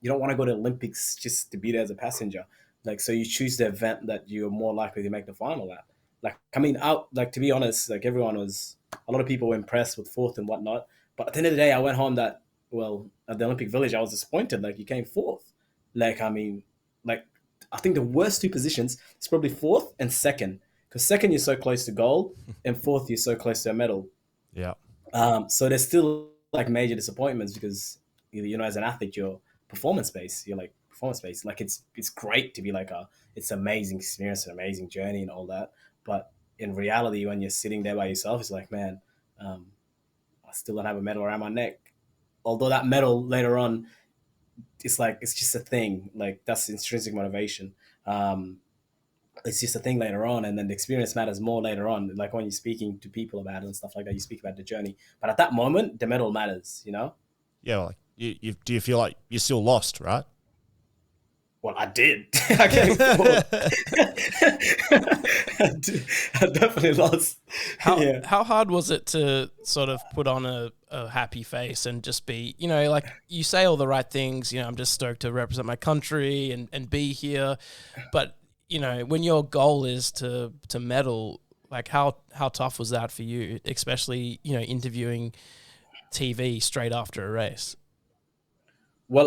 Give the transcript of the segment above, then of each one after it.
you don't want to go to Olympics just to be there as a passenger. Like, so you choose the event that you're more likely to make the final at. Like, I mean, out like to be honest, like everyone was, a lot of people were impressed with fourth and whatnot. But at the end of the day, I went home that, well, at the Olympic Village, I was disappointed. Like, you came fourth. Like, I mean, like, I think the worst two positions is probably fourth and second, because second you're so close to gold, and fourth you're so close to a medal. Yeah. So there's still like major disappointments because as an athlete, you're performance based. You're like performance based. Like it's great to be like it's an amazing experience, an amazing journey, and all that. But in reality, when you're sitting there by yourself, it's like, man, um, I still don't have a medal around my neck. Although that medal later on, it's like it's just a thing. Like that's intrinsic motivation. Um, it's just a thing later on, and then the experience matters more later on. Like when you're speaking to people about it and stuff like that, you speak about the journey. But at that moment, the medal matters. Yeah, like do you feel like you're still lost, right? Well, I did. I came fourth. I definitely lost. Yeah. How hard was it to sort of put on a happy face and just be, like you say all the right things, I'm just stoked to represent my country and be here. But, when your goal is to medal, like how tough was that for you, especially, interviewing TV straight after a race? Well,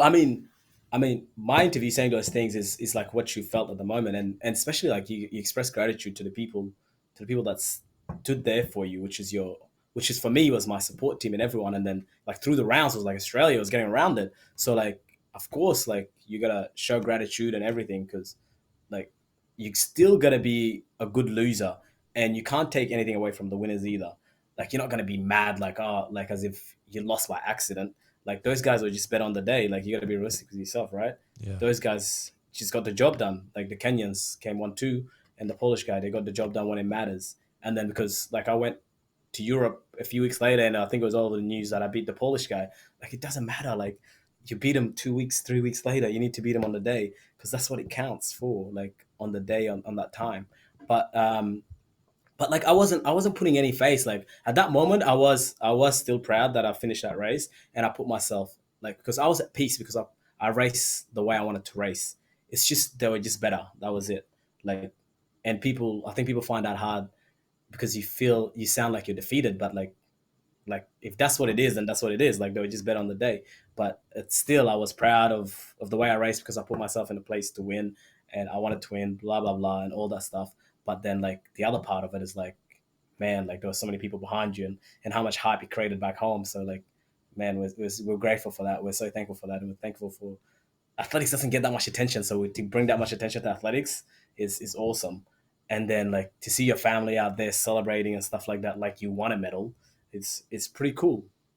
my interview saying those things is like what you felt at the moment, and especially like you express gratitude to the people that stood there for you, which is for me was my support team and everyone, and then like through the rounds it was like Australia was getting around it, so like of course like you gotta show gratitude and everything because like you still gotta be a good loser, and you can't take anything away from the winners either. Like you're not gonna be mad like like as if you lost by accident. Like those guys were just bet on the day. Like you got to be realistic with yourself, right? Yeah. Those guys just got the job done. Like the Kenyans came 1-2, and the Polish guy they got the job done when it matters. And then because like I went to Europe a few weeks later, and I think it was all over the news that I beat the Polish guy. Like it doesn't matter. Like you beat him 2 weeks, 3 weeks later. You need to beat him on the day because that's what it counts for. Like on the day on that time. But like I wasn't putting any face. Like at that moment I was still proud that I finished that race, and I put myself like because I was at peace because I raced the way I wanted to race. It's just they were just better. That was it. Like, and I think people find that hard because you sound like you're defeated, but like if that's what it is, then that's what it is. Like they were just bet on the day. But it's still I was proud of the way I raced because I put myself in a place to win, and I wanted to win, blah blah blah, and all that stuff. But then like the other part of it is like, man, like there were so many people behind you, and how much hype it created back home. So like, man, we're grateful for that. We're so thankful for that, and we're thankful for athletics doesn't get that much attention. So to bring that much attention to athletics is awesome. And then like to see your family out there celebrating and stuff like that, like you won a medal, it's pretty cool.